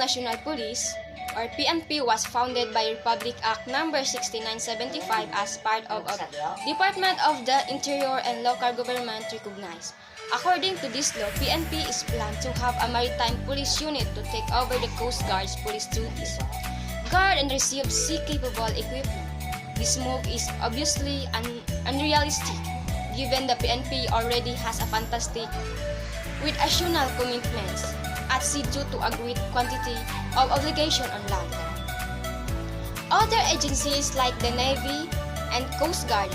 National Police, or PNP, was founded by Republic Act No. 6975 as part of a Department of the Interior and Local Government recognized. According to this law, PNP is planned to have a maritime police unit to take over the Coast Guard's police duties, guard and receive sea-capable equipment. This move is obviously unrealistic, given the PNP already has a fantastic with additional commitments at sea due to a great quantity of obligation on land. Other agencies like the Navy and Coast Guard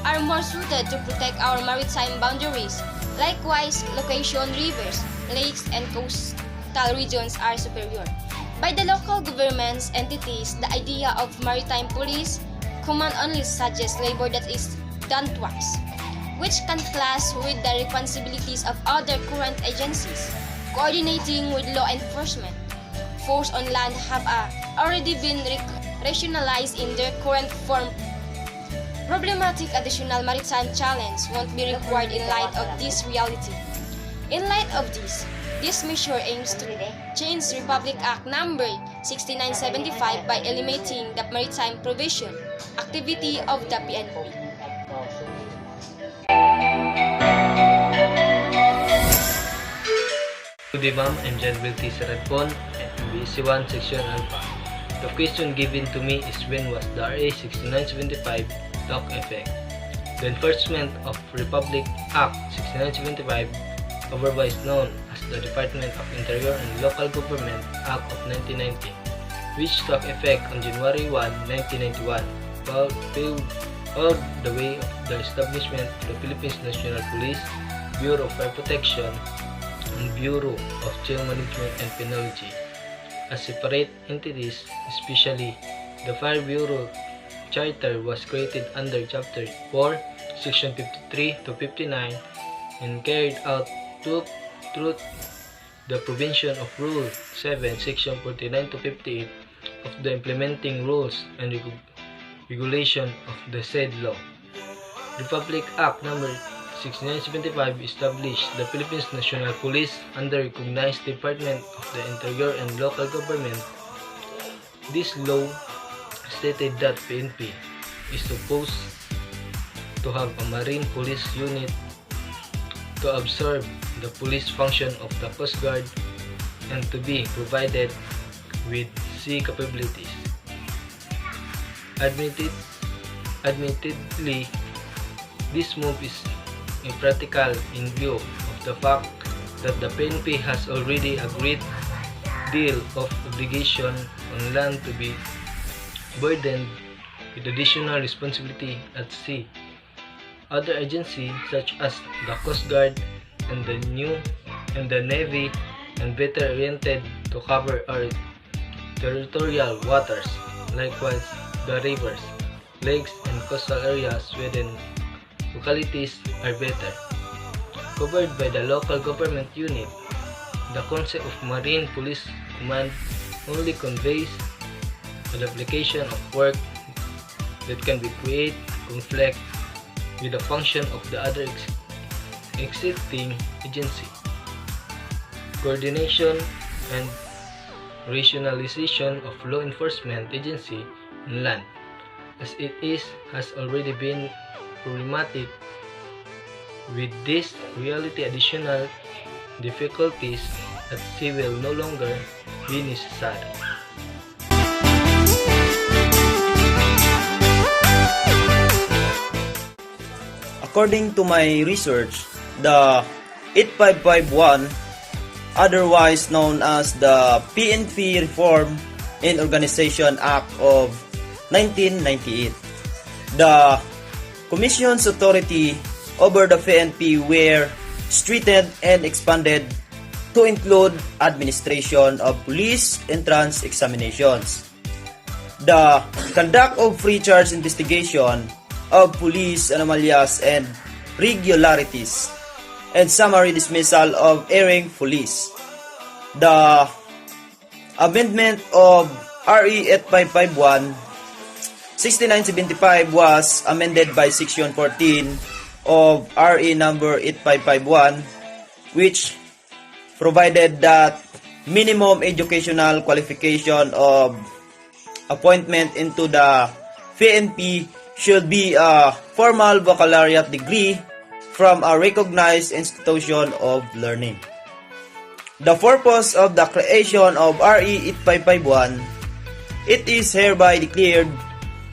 are more suited to protect our maritime boundaries. Likewise, location, rivers, lakes, and coastal regions are superior. By the local governments entities, the idea of maritime police command only suggests labor that is done twice, which can clash with the responsibilities of other current agencies. Coordinating with law enforcement force on land have already been rationalized in their current form. Problematic additional maritime challenge won't be required in light of this reality. In light of this measure aims to change Republic Act No. 6975 by eliminating the maritime provision activity of the PNP. Good day, ma'am. I'm John Belty Sarapon, BC1 Section Alpha. The question given to me is, when was the RA 6975 took effect? The enforcement of Republic Act 6975, otherwise known as the Department of Interior and Local Government Act of 1990, which took effect on January 1, 1991, paved the way of the establishment of the Philippines National Police, Bureau of Fire Protection, and Bureau of Jail Management and Penology as separate entities. Especially, the Fire Bureau Charter was created under Chapter 4, Section 53 to 59, and carried out through the provision of Rule 7, Section 49 to 58 of the implementing rules and regulation of the said law. Republic Act No. 6975 established the Philippines National Police under recognized Department of the Interior and Local Government. This law stated that PNP is supposed to have a marine police unit to absorb the police function of the Coast Guard and to be provided with sea capabilities. Admittedly, this move is impractical in view of the fact that the PNP has already a great deal of obligation on land to be burdened with additional responsibility at sea. Other agencies such as the Coast Guard and the Navy are better oriented to cover our territorial waters. Likewise, the rivers, lakes, and coastal areas within localities are better covered by the local government unit. The concept of Marine Police Command only conveys the application of work that can be create conflict with the function of the other existing agency. Coordination and rationalization of law enforcement agency on land as it is has already been problematic. With this reality, additional difficulties at sea will no longer be necessary. According to my research, the 8551, otherwise known as the PNP Reform and Organization Act of 1998, the Commission's authority over the PNP were strengthened and expanded to include administration of police entrance examinations, the conduct of free charge investigation of police anomalies and regularities, and summary dismissal of erring police. The amendment of RA 8551 6975 was amended by Section 14 of RA number 8551, which provided that minimum educational qualification of appointment into the PNP should be a formal baccalaureate degree from a recognized institution of learning. The purpose of the creation of RE 8551, it is hereby declared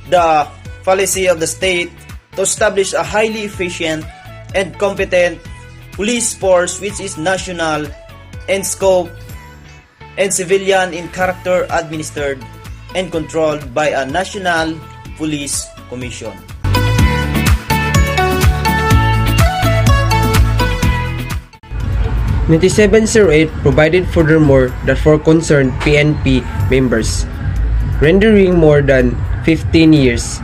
the policy of the state to establish a highly efficient and competent police force which is national in scope and civilian in character, administered and controlled by a National Police Commission. '9708 provided furthermore that for concerned PNP members rendering more than 15 years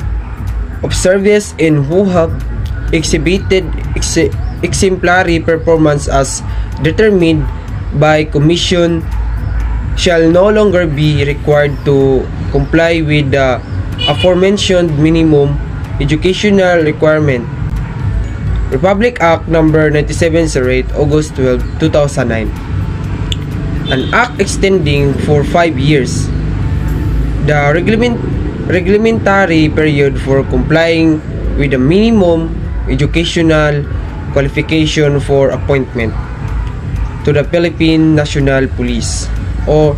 of service and who have exhibited exemplary performance as determined by commission shall no longer be required to comply with the aforementioned minimum educational requirement. Republic Act No. 9708, August 12, 2009. An act extending for 5 years the reglementary period for complying with the minimum educational qualification for appointment to the Philippine National Police or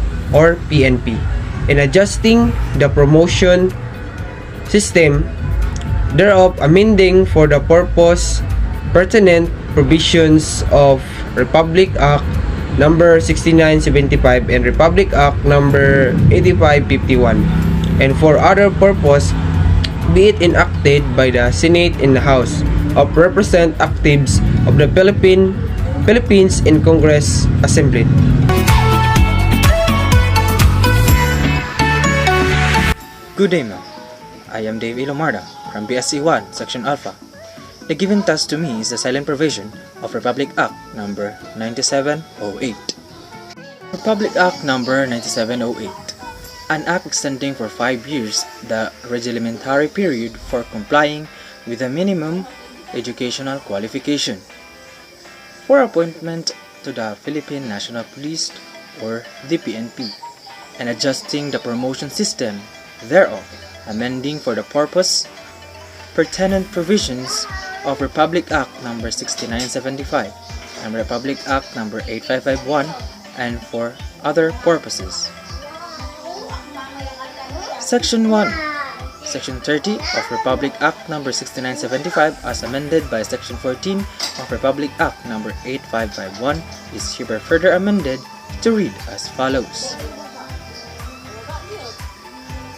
PNP, and adjusting the promotion system thereof, amending for the purpose pertinent provisions of Republic Act No. 6975 and Republic Act No. 8551, and for other purpose, be it enacted by the Senate and the House of Representatives of the Philippines in Congress Assembly. Good day, ma'am. I am Dave Ilomarda from BSC 1, Section Alpha. The given task to me is the silent provision of Republic Act No. 9708. Republic Act No. 9708, an act extending for 5 years the reglementary period for complying with the minimum educational qualification for appointment to the Philippine National Police or the PNP, and adjusting the promotion system thereof, amending for the purpose pertinent provisions of Republic Act No. 6975 and Republic Act No. 8551, and for other purposes. Section 1. Section 30 of Republic Act No. 6975 as amended by Section 14 of Republic Act No. 8551 is hereby further amended to read as follows.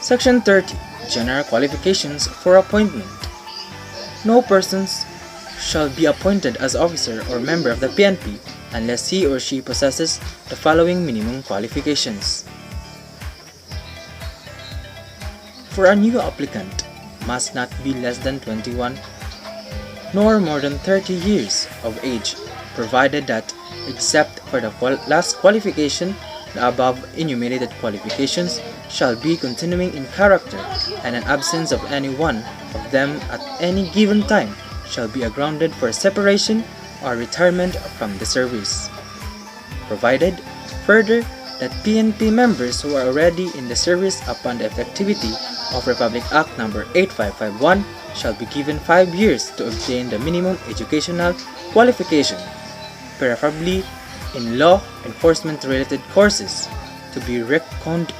Section 30. General qualifications for appointment. No persons shall be appointed as officer or member of the PNP unless he or she possesses the following minimum qualifications. For a new applicant, must not be less than 21 nor more than 30 years of age, provided that, except for the last qualification, the above enumerated qualifications shall be continuing in character, and an absence of any one of them at any given time shall be grounded for separation or retirement from the service. Provided, further, that PNP members who are already in the service upon the effectivity of Republic Act No. 8551 shall be given 5 years to obtain the minimum educational qualification, preferably in law enforcement related courses, to be reckoned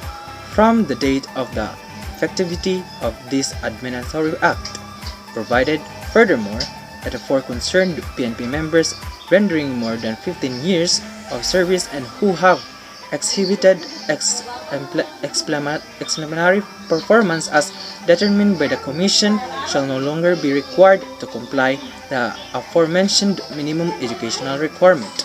from the date of the effectivity of this administrative act. Provided, furthermore, that the four concerned PNP members rendering more than 15 years of service and who have exhibited exemplary performance as determined by the Commission shall no longer be required to comply the aforementioned minimum educational requirement.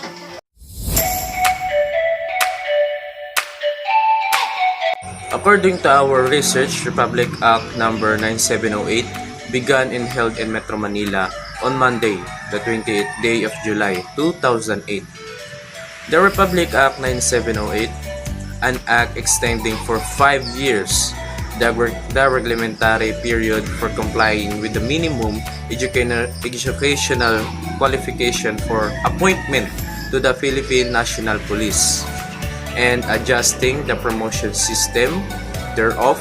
According to our research, Republic Act No. 9708 began and held in Metro Manila on Monday, the 28th day of July 2008. The Republic Act 9708, an act extending for 5 years the reglementary period for complying with the minimum educational qualification for appointment to the Philippine National Police and adjusting the promotion system thereof,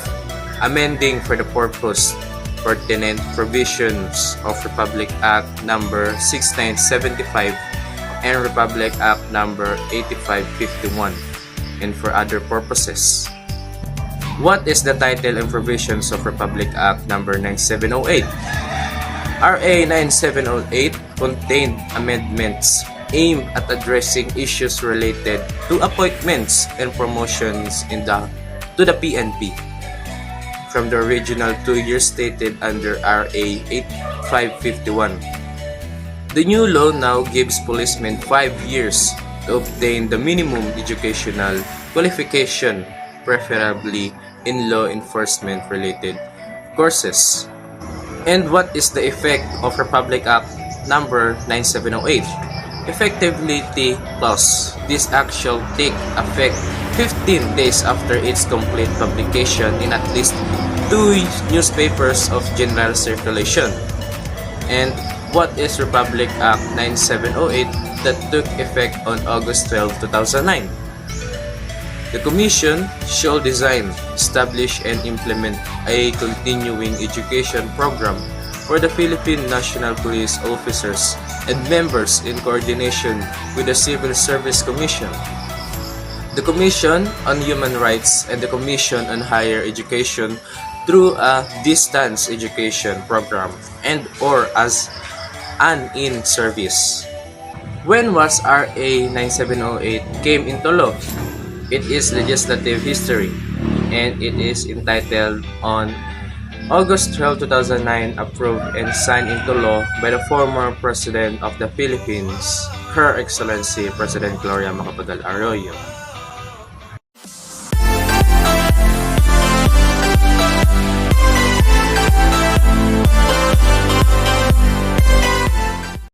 amending for the purpose pertinent provisions of Republic Act Number 6975 and Republic Act Number 8551, and for other purposes. What is the title and provisions of Republic Act Number 9708? RA 9708 contained amendments aimed at addressing issues related to appointments and promotions to the PNP from the original 2 years stated under RA 8551. The new law now gives policemen 5 years to obtain the minimum educational qualification, preferably in law enforcement related courses. And what is the effect of Republic Act Number 9708? Effectivity clause. This act shall take effect 15 days after its complete publication in at least 2 newspapers of general circulation. And what is Republic Act 9708 that took effect on August 12, 2009? The Commission shall design, establish, and implement a continuing education program for the Philippine National Police officers and members in coordination with the Civil Service Commission, the Commission on Human Rights, and the Commission on Higher Education through a distance education program and or as an in-service. When was RA 9708 came into law? It is legislative history, and it is entitled on August 12, 2009, approved and signed into law by the former President of the Philippines, Her Excellency President Gloria Macapagal Arroyo.